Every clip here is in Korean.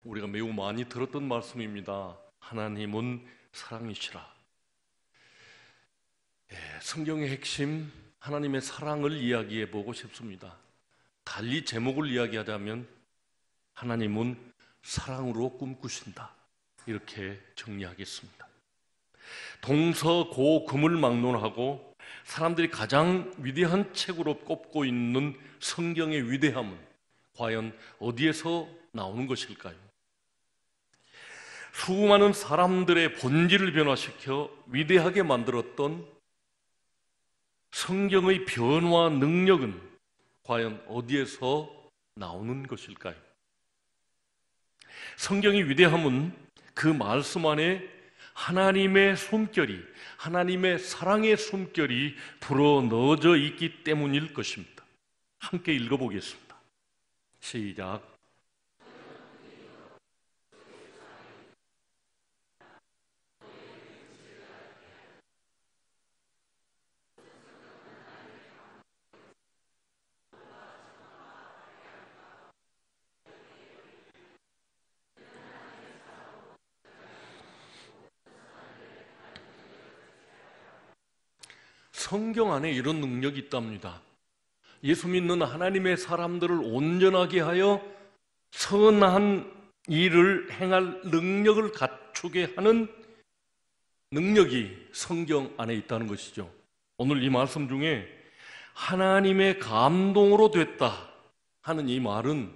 우리가 매우 많이 들었던 말씀입니다. 하나님은 사랑이시라. 성경의 핵심, 하나님의 사랑을 이야기해 보고 싶습니다. 달리 제목을 이야기하자면 하나님은 사랑으로 꿈꾸신다, 이렇게 정리하겠습니다. 동서고금을 막론하고 사람들이 가장 위대한 책으로 꼽고 있는 성경의 위대함은 과연 어디에서 나오는 것일까요? 수많은 사람들의 본질을 변화시켜 위대하게 만들었던 성경의 변화 능력은 과연 어디에서 나오는 것일까요? 성경의 위대함은 그 말씀 안에 하나님의 숨결이, 하나님의 사랑의 숨결이 불어넣어져 있기 때문일 것입니다. 함께 읽어보겠습니다. 시작. 성경 안에 이런 능력이 있답니다. 예수 믿는 하나님의 사람들을 온전하게 하여 선한 일을 행할 능력을 갖추게 하는 능력이 성경 안에 있다는 것이죠. 오늘 이 말씀 중에 하나님의 감동으로 됐다 하는 이 말은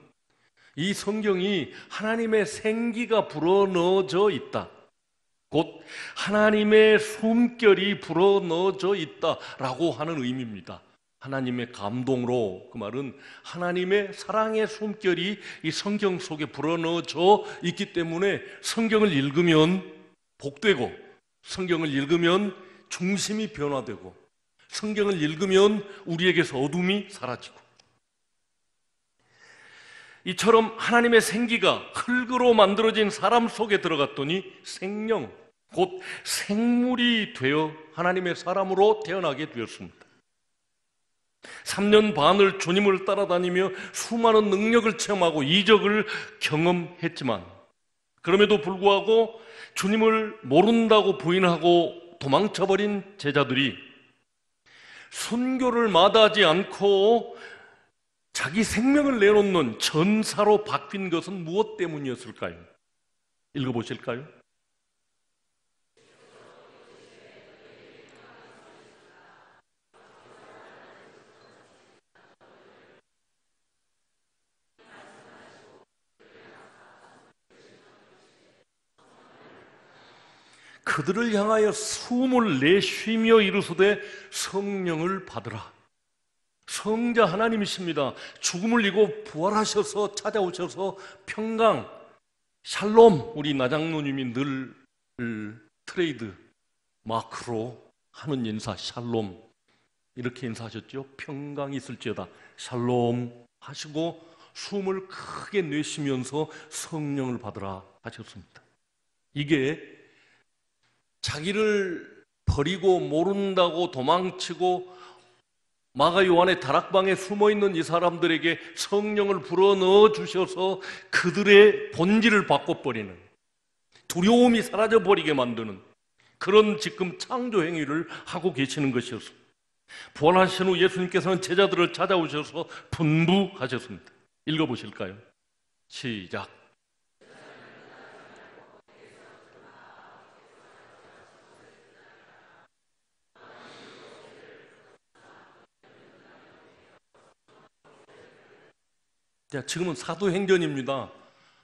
이 성경이 하나님의 생기가 불어넣어져 있다, 곧 하나님의 숨결이 불어넣어져 있다라고 하는 의미입니다. 하나님의 감동으로, 그 말은 하나님의 사랑의 숨결이 이 성경 속에 불어넣어져 있기 때문에 성경을 읽으면 복되고, 성경을 읽으면 중심이 변화되고, 성경을 읽으면 우리에게서 어둠이 사라지고, 이처럼 하나님의 생기가 흙으로 만들어진 사람 속에 들어갔더니 생명, 곧 생물이 되어 하나님의 사람으로 태어나게 되었습니다. 3년 반을 주님을 따라다니며 수많은 능력을 체험하고 이적을 경험했지만, 그럼에도 불구하고 주님을 모른다고 부인하고 도망쳐버린 제자들이 순교를 마다하지 않고 자기 생명을 내놓는 전사로 바뀐 것은 무엇 때문이었을까요? 읽어보실까요? 그들을 향하여 숨을 내쉬며 이르시되 성령을 받으라. 성자 하나님이십니다. 죽음을 이고 부활하셔서 찾아오셔서 평강, 샬롬, 우리 나장로님이 늘 트레이드 마크로 하는 인사, 샬롬, 이렇게 인사하셨죠. 평강이 있을지어다, 샬롬 하시고 숨을 크게 내쉬면서 성령을 받으라 하셨습니다. 이게 자기를 버리고 모른다고 도망치고 마가 요한의 다락방에 숨어있는 이 사람들에게 성령을 불어넣어 주셔서 그들의 본질을 바꿔버리는, 두려움이 사라져버리게 만드는 그런 지금 창조 행위를 하고 계시는 것이었습니다. 부활하신 후 예수님께서는 제자들을 찾아오셔서 분부하셨습니다. 읽어보실까요? 시작. 자, 지금은 사도행전입니다.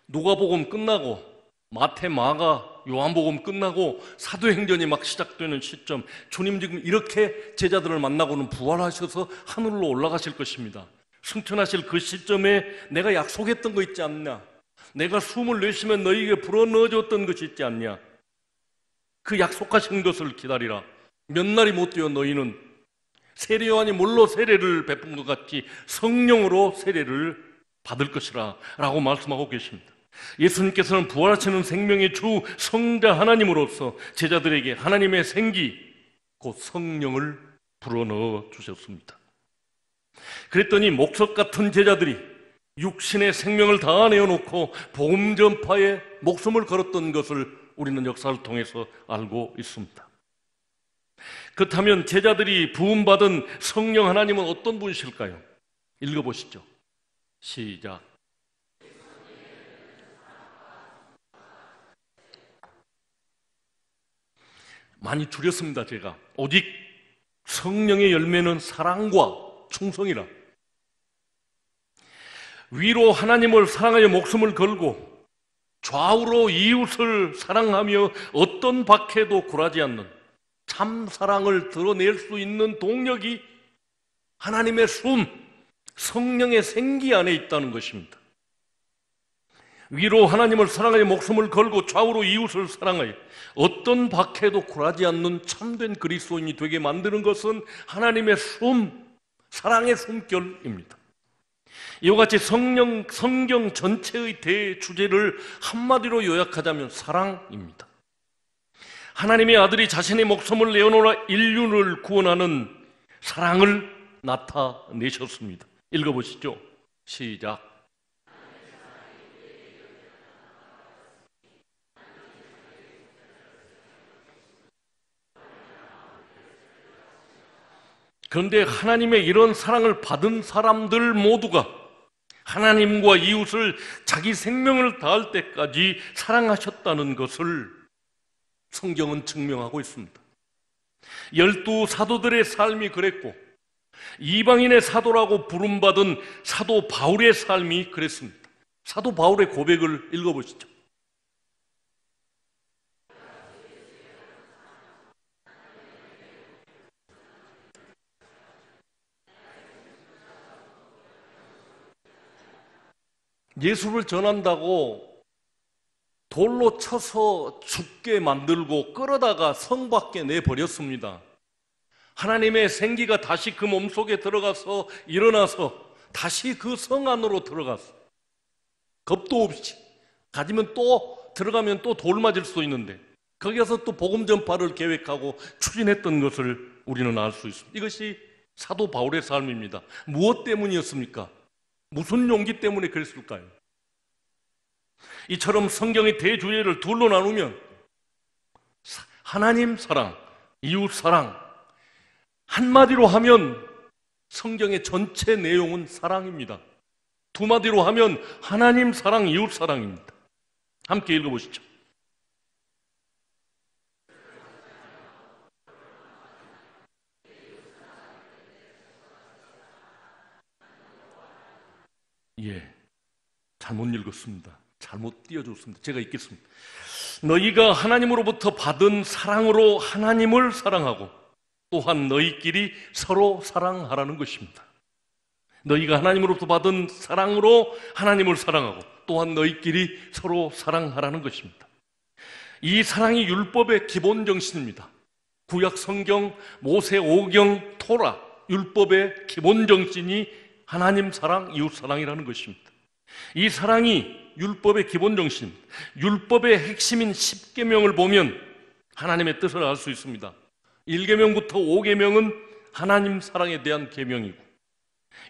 누가복음 끝나고 마태, 마가, 요한복음 끝나고 사도행전이 막 시작되는 시점, 주님 지금 이렇게 제자들을 만나고는 부활하셔서 하늘로 올라가실 것입니다. 승천하실 그 시점에 내가 약속했던 거 있지 않냐, 내가 숨을 내쉬면 너희에게 불어넣어줬던 것이 있지 않냐, 그 약속하신 것을 기다리라. 몇 날이 못 되어 너희는 세례 요한이 물로 세례를 베푼 것 같이 성령으로 세례를 받을 것이라 라고 말씀하고 계십니다. 예수님께서는 부활하시는 생명의 주 성자 하나님으로서 제자들에게 하나님의 생기, 곧 성령을 불어넣어 주셨습니다. 그랬더니 목석 같은 제자들이 육신의 생명을 다 내어놓고 복음 전파에 목숨을 걸었던 것을 우리는 역사를 통해서 알고 있습니다. 그렇다면 제자들이 부음받은 성령 하나님은 어떤 분이실까요? 읽어보시죠. 시작. 많이 줄였습니다, 제가. 오직 성령의 열매는 사랑과 충성이라. 위로 하나님을 사랑하여 목숨을 걸고 좌우로 이웃을 사랑하며 어떤 박해도 굴하지 않는 참 사랑을 드러낼 수 있는 동력이 하나님의 숨, 성령의 생기 안에 있다는 것입니다. 위로 하나님을 사랑하여 목숨을 걸고 좌우로 이웃을 사랑하여 어떤 박해도 굴하지 않는 참된 그리스도인이 되게 만드는 것은 하나님의 숨, 사랑의 숨결입니다. 이와 같이 성경 전체의 대주제를 한마디로 요약하자면 사랑입니다. 하나님의 아들이 자신의 목숨을 내어놓아 인류를 구원하는 사랑을 나타내셨습니다. 읽어보시죠. 시작. 그런데 하나님의 이런 사랑을 받은 사람들 모두가 하나님과 이웃을 자기 생명을 다할 때까지 사랑하셨다는 것을 성경은 증명하고 있습니다. 12 사도들의 삶이 그랬고 이방인의 사도라고 부름받은 사도 바울의 삶이 그랬습니다. 사도 바울의 고백을 읽어보시죠. 예수를 전한다고 돌로 쳐서 죽게 만들고 끌어다가 성 밖에 내버렸습니다. 하나님의 생기가 다시 그 몸속에 들어가서 일어나서 다시 그 성 안으로 들어갔어. 겁도 없이. 가지면 또 들어가면 또 돌 맞을 수도 있는데 거기서 또 복음 전파를 계획하고 추진했던 것을 우리는 알 수 있습니다. 이것이 사도 바울의 삶입니다. 무엇 때문이었습니까? 무슨 용기 때문에 그랬을까요? 이처럼 성경의 대주제를 둘로 나누면 하나님 사랑, 이웃 사랑, 한마디로 하면 성경의 전체 내용은 사랑입니다. 두 마디로 하면 하나님 사랑, 이웃 사랑입니다. 함께 읽어보시죠. 예, 잘못 읽었습니다. 잘못 띄워줬습니다. 제가 읽겠습니다. 너희가 하나님으로부터 받은 사랑으로 하나님을 사랑하고 또한 너희끼리 서로 사랑하라는 것입니다. 너희가 하나님으로부터 받은 사랑으로 하나님을 사랑하고 또한 너희끼리 서로 사랑하라는 것입니다. 이 사랑이 율법의 기본 정신입니다. 구약 성경, 모세 오경, 토라, 율법의 기본 정신이 하나님 사랑, 이웃 사랑이라는 것입니다. 이 사랑이 율법의 기본 정신, 율법의 핵심인 10계명을 보면 하나님의 뜻을 알 수 있습니다. 1계명부터 5계명은 하나님 사랑에 대한 계명이고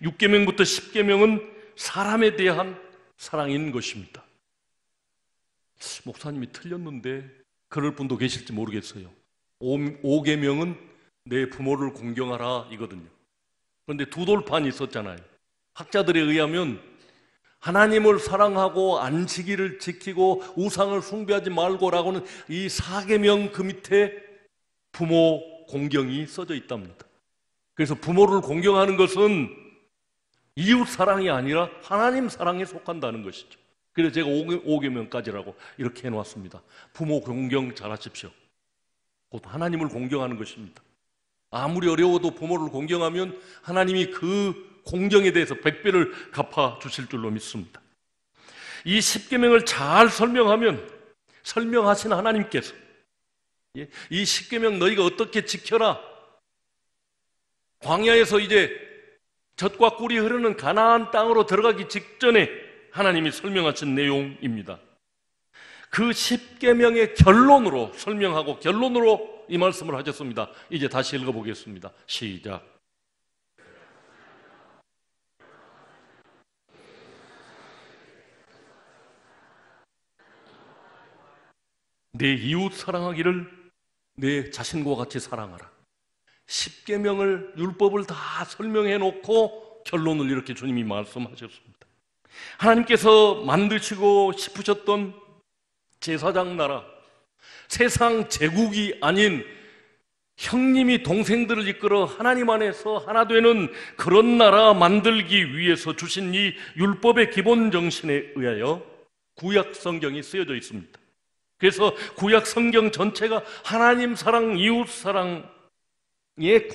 6계명부터 10계명은 사람에 대한 사랑인 것입니다. 목사님이 틀렸는데 그럴 분도 계실지 모르겠어요. 5계명은 내 부모를 공경하라 이거든요. 그런데 두 돌판이 있었잖아요. 학자들에 의하면 하나님을 사랑하고 안식일을 지키고 우상을 숭배하지 말고라고는 이 4계명 그 밑에 부모 공경이 써져 있답니다. 그래서 부모를 공경하는 것은 이웃 사랑이 아니라 하나님 사랑에 속한다는 것이죠. 그래서 제가 5계명까지라고 이렇게 해놓았습니다. 부모 공경 잘하십시오. 곧 하나님을 공경하는 것입니다. 아무리 어려워도 부모를 공경하면 하나님이 그 공경에 대해서 100배를 갚아주실 줄로 믿습니다. 이 10계명을 잘 설명하면 설명하신 하나님께서 이 10계명 너희가 어떻게 지켜라, 광야에서 이제 젖과 꿀이 흐르는 가나안 땅으로 들어가기 직전에 하나님이 설명하신 내용입니다. 그 10계명의 결론으로 설명하고 결론으로 이 말씀을 하셨습니다. 이제 다시 읽어보겠습니다. 시작. 내 이웃 사랑하기를 내 자신과 같이 사랑하라. 10계명을, 율법을 다 설명해 놓고 결론을 이렇게 주님이 말씀하셨습니다. 하나님께서 만드시고 싶으셨던 제사장 나라, 세상 제국이 아닌 형님이 동생들을 이끌어 하나님 안에서 하나 되는 그런 나라 만들기 위해서 주신 이 율법의 기본 정신에 의하여 구약 성경이 쓰여져 있습니다. 그래서 구약 성경 전체가 하나님 사랑, 이웃 사랑에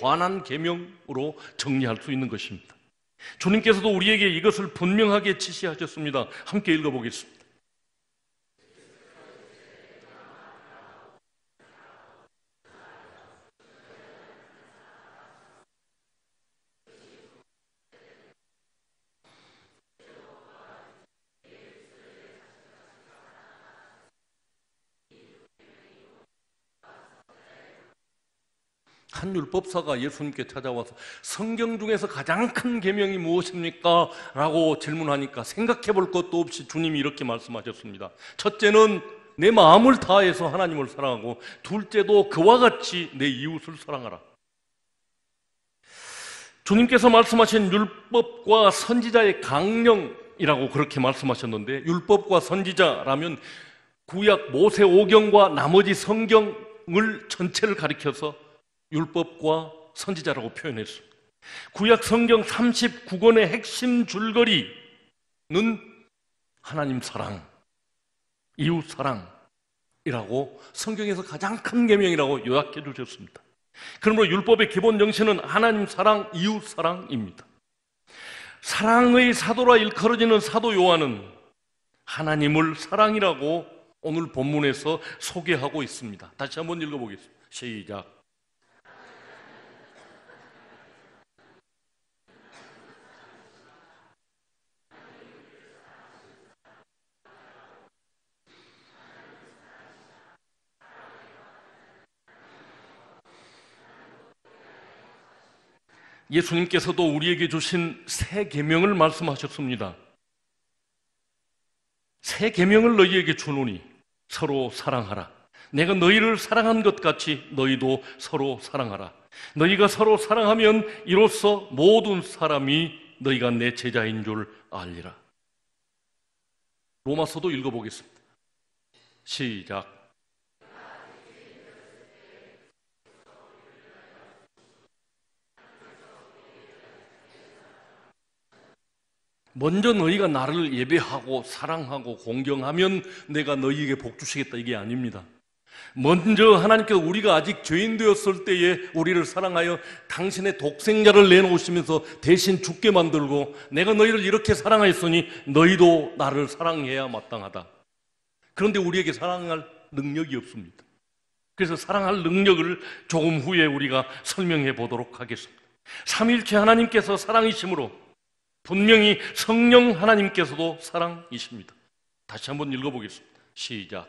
관한 계명으로 정리할 수 있는 것입니다. 주님께서도 우리에게 이것을 분명하게 지시하셨습니다. 함께 읽어보겠습니다. 한 율법사가 예수님께 찾아와서 성경 중에서 가장 큰 계명이 무엇입니까? 라고 질문하니까 생각해 볼 것도 없이 주님이 이렇게 말씀하셨습니다. 첫째는 내 마음을 다해서 하나님을 사랑하고, 둘째도 그와 같이 내 이웃을 사랑하라. 주님께서 말씀하신 율법과 선지자의 강령이라고 그렇게 말씀하셨는데, 율법과 선지자라면 구약 모세오경과 나머지 성경을 전체를 가리켜서 율법과 선지자라고 표현했습니다. 구약 성경 39권의 핵심 줄거리는 하나님 사랑, 이웃 사랑이라고 성경에서 가장 큰 계명이라고 요약해 주셨습니다. 그러므로 율법의 기본 정신은 하나님 사랑, 이웃 사랑입니다. 사랑의 사도라 일컬어지는 사도 요한은 하나님을 사랑이라고 오늘 본문에서 소개하고 있습니다. 다시 한번 읽어보겠습니다. 시작. 예수님께서도 우리에게 주신 새 계명을 말씀하셨습니다. 새 계명을 너희에게 주노니 서로 사랑하라. 내가 너희를 사랑한 것 같이 너희도 서로 사랑하라. 너희가 서로 사랑하면 이로써 모든 사람이 너희가 내 제자인 줄 알리라. 로마서도 읽어보겠습니다. 시작. 먼저 너희가 나를 예배하고 사랑하고 공경하면 내가 너희에게 복 주시겠다, 이게 아닙니다. 먼저 하나님께서 우리가 아직 죄인 되었을 때에 우리를 사랑하여 당신의 독생자를 내놓으시면서 대신 죽게 만들고, 내가 너희를 이렇게 사랑하였으니 너희도 나를 사랑해야 마땅하다. 그런데 우리에게 사랑할 능력이 없습니다. 그래서 사랑할 능력을 조금 후에 우리가 설명해 보도록 하겠습니다. 삼위일체 하나님께서 사랑이시므로 분명히 성령 하나님께서도 사랑이십니다. 다시 한번 읽어보겠습니다. 시작.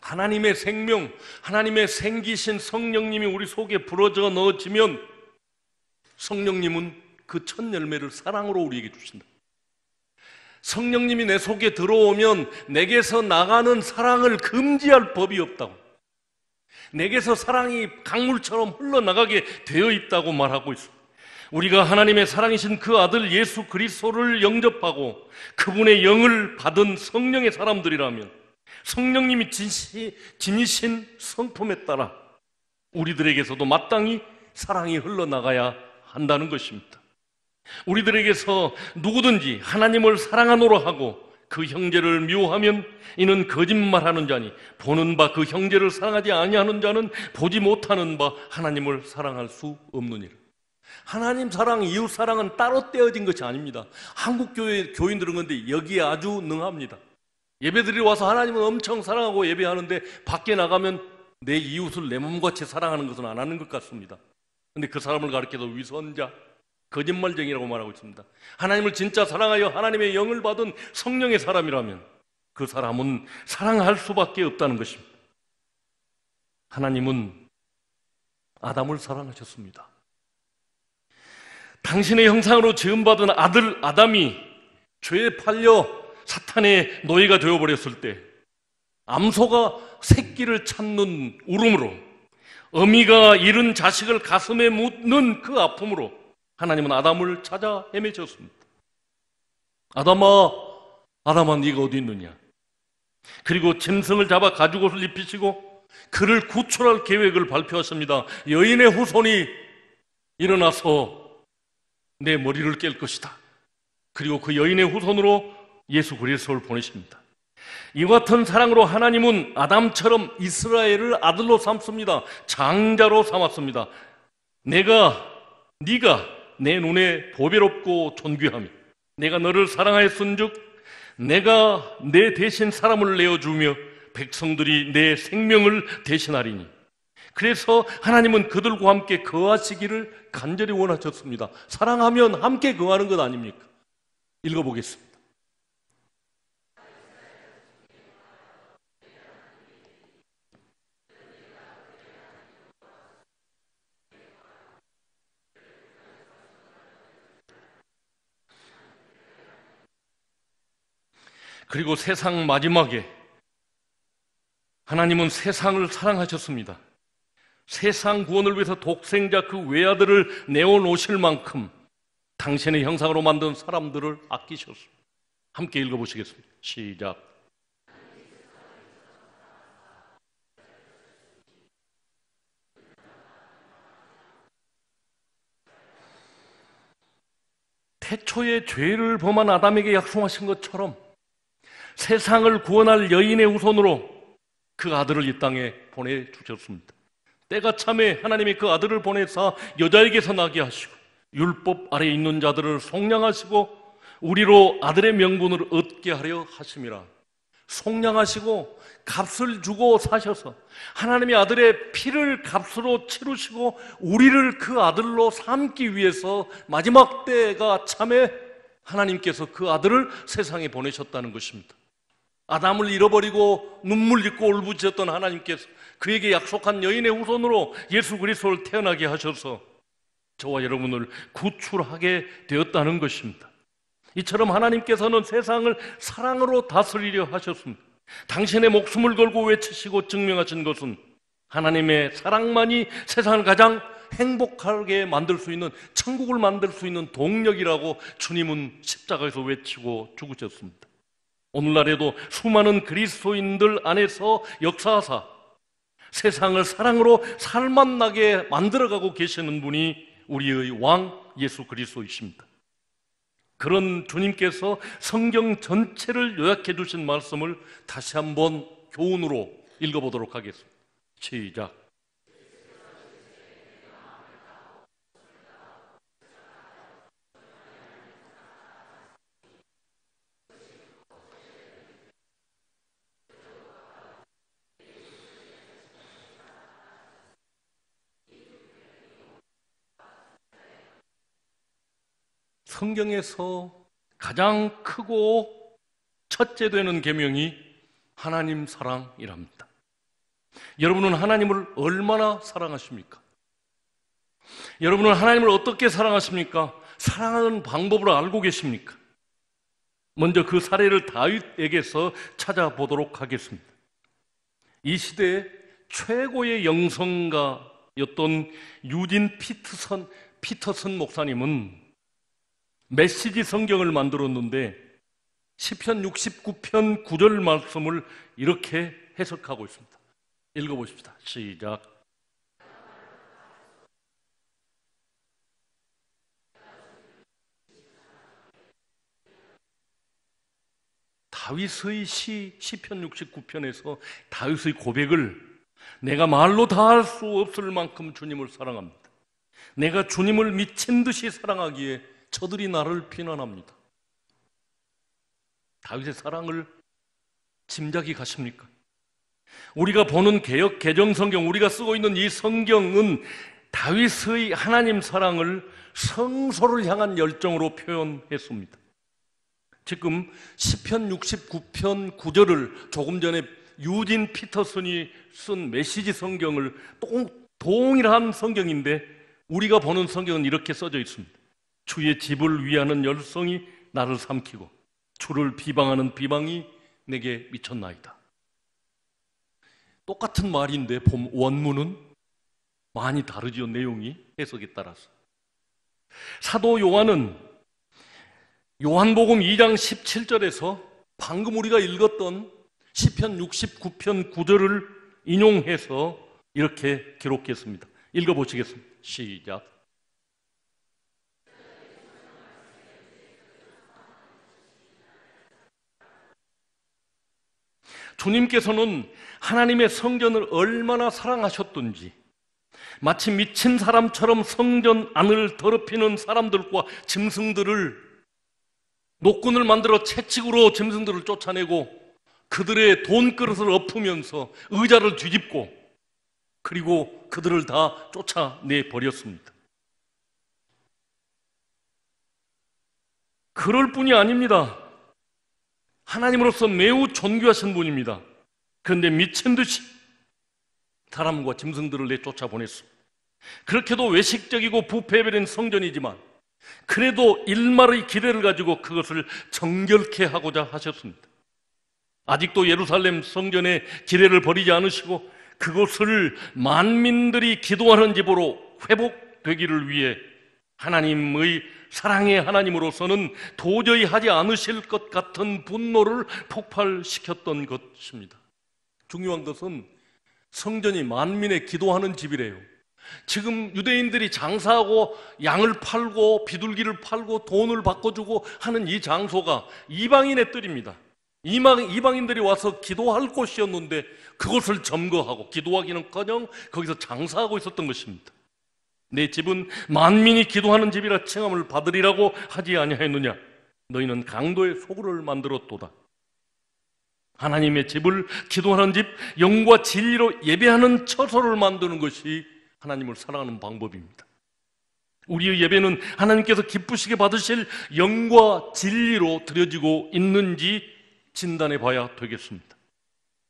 하나님의 생명, 하나님의 생기신 성령님이 우리 속에 불어져 넣어지면 성령님은 그 첫 열매를 사랑으로 우리에게 주신다. 성령님이 내 속에 들어오면 내게서 나가는 사랑을 금지할 법이 없다고, 내게서 사랑이 강물처럼 흘러나가게 되어 있다고 말하고 있습니다. 우리가 하나님의 사랑이신 그 아들 예수 그리스도를 영접하고 그분의 영을 받은 성령의 사람들이라면 성령님이 지니신 성품에 따라 우리들에게서도 마땅히 사랑이 흘러나가야 한다는 것입니다. 우리들에게서 누구든지 하나님을 사랑하노라 하고 그 형제를 미워하면 이는 거짓말하는 자니, 보는 바 그 형제를 사랑하지 아니하는 자는 보지 못하는 바 하나님을 사랑할 수 없느니라. 하나님 사랑, 이웃 사랑은 따로 떼어진 것이 아닙니다. 한국 교인들은 그런데 여기에 아주 능합니다. 예배드리러 와서 하나님은 엄청 사랑하고 예배하는데 밖에 나가면 내 이웃을 내 몸같이 사랑하는 것은 안 하는 것 같습니다. 그런데 그 사람을 가리켜서 위선자, 거짓말쟁이라고 말하고 있습니다. 하나님을 진짜 사랑하여 하나님의 영을 받은 성령의 사람이라면 그 사람은 사랑할 수밖에 없다는 것입니다. 하나님은 아담을 사랑하셨습니다. 당신의 형상으로 지음받은 아들 아담이 죄에 팔려 사탄의 노예가 되어버렸을 때 암소가 새끼를 찾는 울음으로, 어미가 잃은 자식을 가슴에 묻는 그 아픔으로 하나님은 아담을 찾아 헤매셨습니다. 아담아, 아담아, 네가 어디 있느냐? 그리고 짐승을 잡아 가죽옷을 입히시고 그를 구출할 계획을 발표하십니다. 여인의 후손이 일어나서 내 머리를 깰 것이다. 그리고 그 여인의 후손으로 예수 그리스도를 보내십니다. 이와 같은 사랑으로 하나님은 아담처럼 이스라엘을 아들로 삼습니다. 장자로 삼았습니다. 네가 내 눈에 보배롭고 존귀하며 내가 너를 사랑하였은즉 내가 내 대신 사람을 내어주며 백성들이 내 생명을 대신하리니. 그래서 하나님은 그들과 함께 거하시기를 간절히 원하셨습니다. 사랑하면 함께 거하는 것 아닙니까? 읽어보겠습니다. 그리고 세상 마지막에 하나님은 세상을 사랑하셨습니다. 세상 구원을 위해서 독생자 그 외아들을 내어놓으실 만큼 당신의 형상으로 만든 사람들을 아끼셨습니다. 함께 읽어보시겠습니다. 시작. 태초에 죄를 범한 아담에게 약속하신 것처럼 세상을 구원할 여인의 후손으로 그 아들을 이 땅에 보내주셨습니다. 때가 참에 하나님이 그 아들을 보내사 여자에게서 나게 하시고 율법 아래에 있는 자들을 속량하시고 우리로 아들의 명분을 얻게 하려 하심이라. 속량하시고 값을 주고 사셔서 하나님의 아들의 피를 값으로 치르시고 우리를 그 아들로 삼기 위해서 마지막 때가 참에 하나님께서 그 아들을 세상에 보내셨다는 것입니다. 아담을 잃어버리고 눈물 짓고 울부짖었던 하나님께서 그에게 약속한 여인의 후손으로 예수 그리스도를 태어나게 하셔서 저와 여러분을 구출하게 되었다는 것입니다. 이처럼 하나님께서는 세상을 사랑으로 다스리려 하셨습니다. 당신의 목숨을 걸고 외치시고 증명하신 것은 하나님의 사랑만이 세상을 가장 행복하게 만들 수 있는, 천국을 만들 수 있는 동력이라고 주님은 십자가에서 외치고 죽으셨습니다. 오늘날에도 수많은 그리스도인들 안에서 역사하사 세상을 사랑으로 살맛나게 만들어가고 계시는 분이 우리의 왕 예수 그리스도이십니다. 그런 주님께서 성경 전체를 요약해 주신 말씀을 다시 한번 교훈으로 읽어보도록 하겠습니다. 시작. 성경에서 가장 크고 첫째 되는 계명이 하나님 사랑이랍니다. 여러분은 하나님을 얼마나 사랑하십니까? 여러분은 하나님을 어떻게 사랑하십니까? 사랑하는 방법을 알고 계십니까? 먼저 그 사례를 다윗에게서 찾아보도록 하겠습니다. 이 시대의 최고의 영성가였던 유진 피터슨 목사님은 메시지 성경을 만들었는데 시편 69편 9절 말씀을 이렇게 해석하고 있습니다. 읽어보십시다. 시작. 다윗의 시편 69편에서 다윗의 고백을 내가 말로 다 할 수 없을 만큼 주님을 사랑합니다. 내가 주님을 미친 듯이 사랑하기에 저들이 나를 비난합니다. 다윗의 사랑을 짐작이 가십니까? 우리가 보는 개역 개정 성경, 우리가 쓰고 있는 이 성경은 다윗의 하나님 사랑을 성소를 향한 열정으로 표현했습니다. 지금 시편 69편 9절을 조금 전에 유진 피터슨이 쓴 메시지 성경을 동일한 성경인데 우리가 보는 성경은 이렇게 써져 있습니다. 주의 집을 위하는 열성이 나를 삼키고 주를 비방하는 비방이 내게 미쳤나이다. 똑같은 말인데 원문은 많이 다르죠. 내용이 해석에 따라서. 사도 요한은 요한복음 2장 17절에서 방금 우리가 읽었던 시편 69편 9절을 인용해서 이렇게 기록했습니다. 읽어보시겠습니다. 시작. 주님께서는 하나님의 성전을 얼마나 사랑하셨던지 마치 미친 사람처럼 성전 안을 더럽히는 사람들과 짐승들을 노끈을 만들어 채찍으로 짐승들을 쫓아내고 그들의 돈그릇을 엎으면서 의자를 뒤집고 그리고 그들을 다 쫓아내 버렸습니다. 그럴 뿐이 아닙니다. 하나님으로서 매우 존귀하신 분입니다. 그런데 미친 듯이 사람과 짐승들을 내쫓아 보냈습니다. 그렇게도 외식적이고 부패해버린 성전이지만 그래도 일말의 기대를 가지고 그것을 정결케 하고자 하셨습니다. 아직도 예루살렘 성전의 기대를 버리지 않으시고 그것을 만민들이 기도하는 집으로 회복되기를 위해 하나님의 사랑의 하나님으로서는 도저히 하지 않으실 것 같은 분노를 폭발시켰던 것입니다. 중요한 것은 성전이 만민의 기도하는 집이래요. 지금 유대인들이 장사하고 양을 팔고 비둘기를 팔고 돈을 바꿔주고 하는 이 장소가 이방인의 뜰입니다. 이방인들이 와서 기도할 곳이었는데 그것을 점거하고 기도하기는커녕 거기서 장사하고 있었던 것입니다. 내 집은 만민이 기도하는 집이라 칭함을 받으리라고 하지 아니하였느냐? 너희는 강도의 소굴을 만들었도다. 하나님의 집을 기도하는 집, 영과 진리로 예배하는 처소를 만드는 것이 하나님을 사랑하는 방법입니다. 우리의 예배는 하나님께서 기쁘시게 받으실 영과 진리로 드려지고 있는지 진단해 봐야 되겠습니다.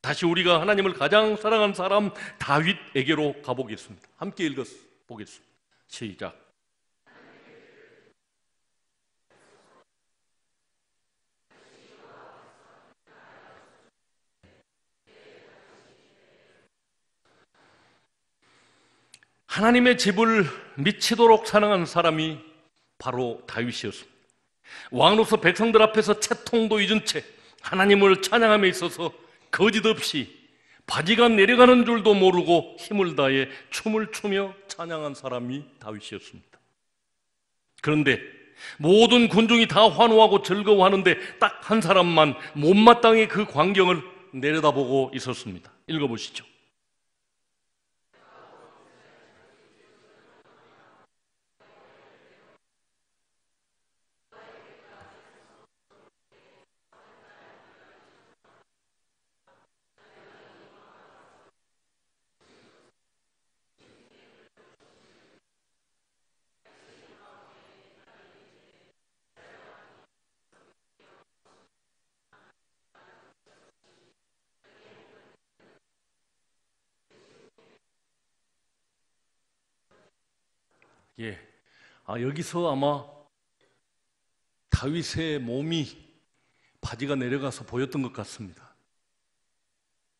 다시 우리가 하나님을 가장 사랑한 사람 다윗에게로 가보겠습니다. 함께 읽어보겠습니다. 시작. 하나님의 집을 미치도록 사랑한 사람이 바로 다윗이었습니다. 왕으로서 백성들 앞에서 채통도 잊은 채 하나님을 찬양함에 있어서 거짓없이 바지가 내려가는 줄도 모르고 힘을 다해 춤을 추며 찬양한 사람이 다윗이었습니다. 그런데 모든 군중이 다 환호하고 즐거워하는데 딱 한 사람만 못마땅히 그 광경을 내려다보고 있었습니다. 읽어보시죠. 여기서 아마 다윗의 몸이 바지가 내려가서 보였던 것 같습니다.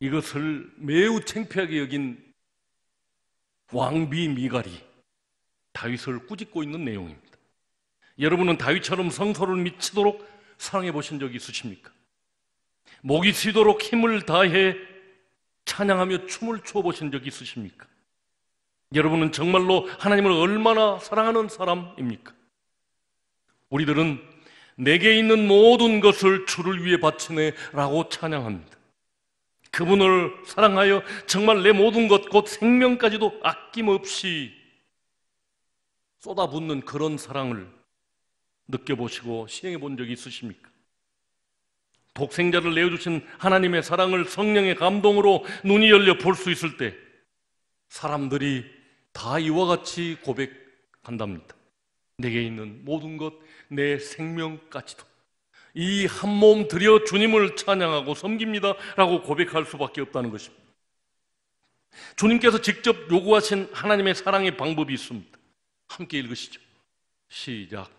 이것을 매우 창피하게 여긴 왕비 미갈이 다윗을 꾸짖고 있는 내용입니다. 여러분은 다윗처럼 성소를 미치도록 사랑해 보신 적이 있으십니까? 목이 쉬도록 힘을 다해 찬양하며 춤을 추어 보신 적이 있으십니까? 여러분은 정말로 하나님을 얼마나 사랑하는 사람입니까? 우리들은 내게 있는 모든 것을 주를 위해 바치네 라고 찬양합니다. 그분을 사랑하여 정말 내 모든 것, 곧 생명까지도 아낌없이 쏟아붓는 그런 사랑을 느껴보시고 시행해 본 적이 있으십니까? 독생자를 내어주신 하나님의 사랑을 성령의 감동으로 눈이 열려 볼 수 있을 때 사람들이 다 이와 같이 고백한답니다. 내게 있는 모든 것, 내 생명까지도 이 한 몸 들여 주님을 찬양하고 섬깁니다 라고 고백할 수밖에 없다는 것입니다. 주님께서 직접 요구하신 하나님의 사랑의 방법이 있습니다. 함께 읽으시죠. 시작.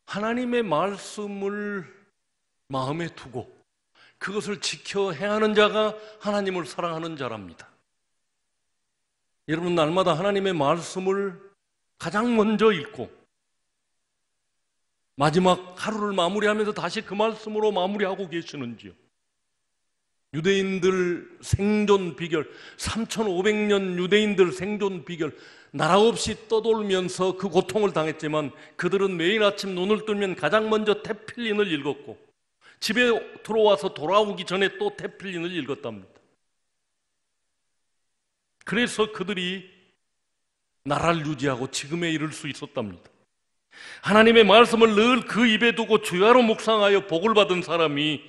하나님의 말씀을 마음에 두고 그것을 지켜 행하는 자가 하나님을 사랑하는 자랍니다. 여러분, 날마다 하나님의 말씀을 가장 먼저 읽고 마지막 하루를 마무리하면서 다시 그 말씀으로 마무리하고 계시는지요? 유대인들 생존 비결, 3500년 유대인들 생존 비결, 나라 없이 떠돌면서 그 고통을 당했지만 그들은 매일 아침 눈을 뜨면 가장 먼저 테필린을 읽었고 집에 들어와서 돌아오기 전에 또 테필린을 읽었답니다. 그래서 그들이 나라를 유지하고 지금에 이를 수 있었답니다. 하나님의 말씀을 늘 그 입에 두고 주야로 묵상하여 복을 받은 사람이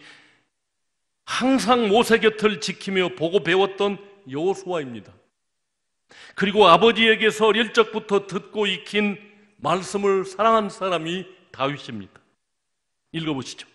항상 모세 곁을 지키며 보고 배웠던 여호수아입니다. 그리고 아버지에게서 어릴 적부터 듣고 익힌 말씀을 사랑한 사람이 다윗입니다. 읽어보시죠.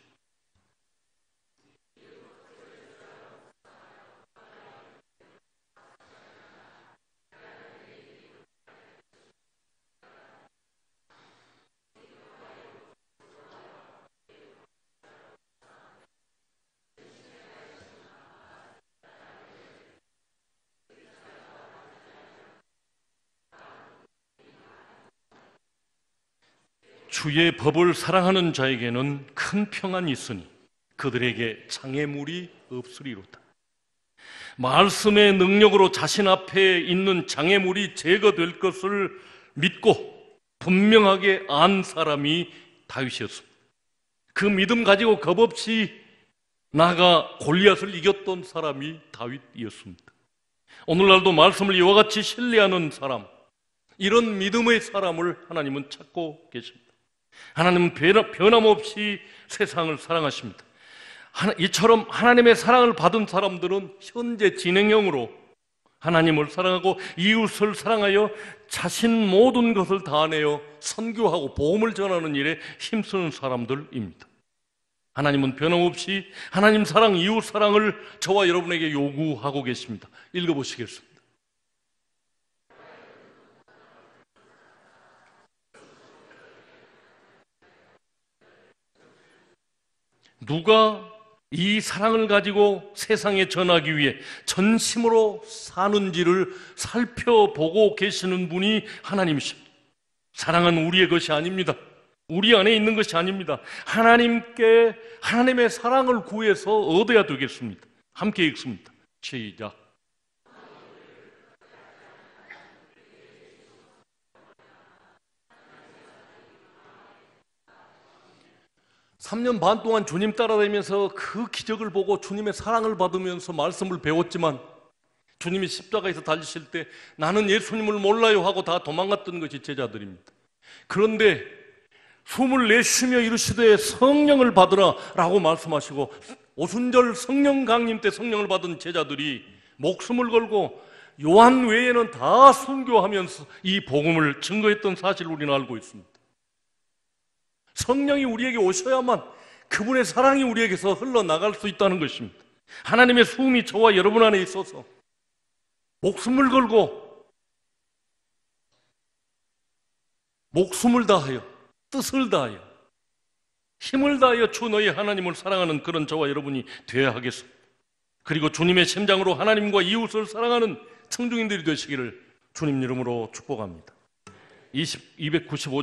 주의 법을 사랑하는 자에게는 큰 평안이 있으니 그들에게 장애물이 없으리로다. 말씀의 능력으로 자신 앞에 있는 장애물이 제거될 것을 믿고 분명하게 안 사람이 다윗이었습니다. 그 믿음 가지고 겁없이 나아가 골리앗을 이겼던 사람이 다윗이었습니다. 오늘날도 말씀을 이와 같이 신뢰하는 사람, 이런 믿음의 사람을 하나님은 찾고 계십니다. 하나님은 변함없이 세상을 사랑하십니다. 이처럼 하나님의 사랑을 받은 사람들은 현재 진행형으로 하나님을 사랑하고 이웃을 사랑하여 자신 모든 것을 다내어 선교하고 복음을 전하는 일에 힘쓰는 사람들입니다. 하나님은 변함없이 하나님 사랑, 이웃 사랑을 저와 여러분에게 요구하고 계십니다. 읽어보시겠습니다. 누가 이 사랑을 가지고 세상에 전하기 위해 전심으로 사는지를 살펴보고 계시는 분이 하나님이십니다. 사랑은 우리의 것이 아닙니다. 우리 안에 있는 것이 아닙니다. 하나님께 하나님의 사랑을 구해서 얻어야 되겠습니다. 함께 읽습니다. 시작. 3년 반 동안 주님 따라다니면서 그 기적을 보고 주님의 사랑을 받으면서 말씀을 배웠지만 주님이 십자가에서 달리실 때 나는 예수님을 몰라요 하고 다 도망갔던 것이 제자들입니다. 그런데 숨을 내쉬며 이르시되 성령을 받으라 라고 말씀하시고 오순절 성령 강림 때 성령을 받은 제자들이 목숨을 걸고 요한 외에는 다 순교하면서 이 복음을 증거했던 사실을 우리는 알고 있습니다. 성령이 우리에게 오셔야만 그분의 사랑이 우리에게서 흘러나갈 수 있다는 것입니다. 하나님의 수음이 저와 여러분 안에 있어서 목숨을 걸고 목숨을 다하여 뜻을 다하여 힘을 다하여 주 너희 하나님을 사랑하는 그런 저와 여러분이 되어야 하겠습니다. 그리고 주님의 심장으로 하나님과 이웃을 사랑하는 청중인들이 되시기를 주님 이름으로 축복합니다. 295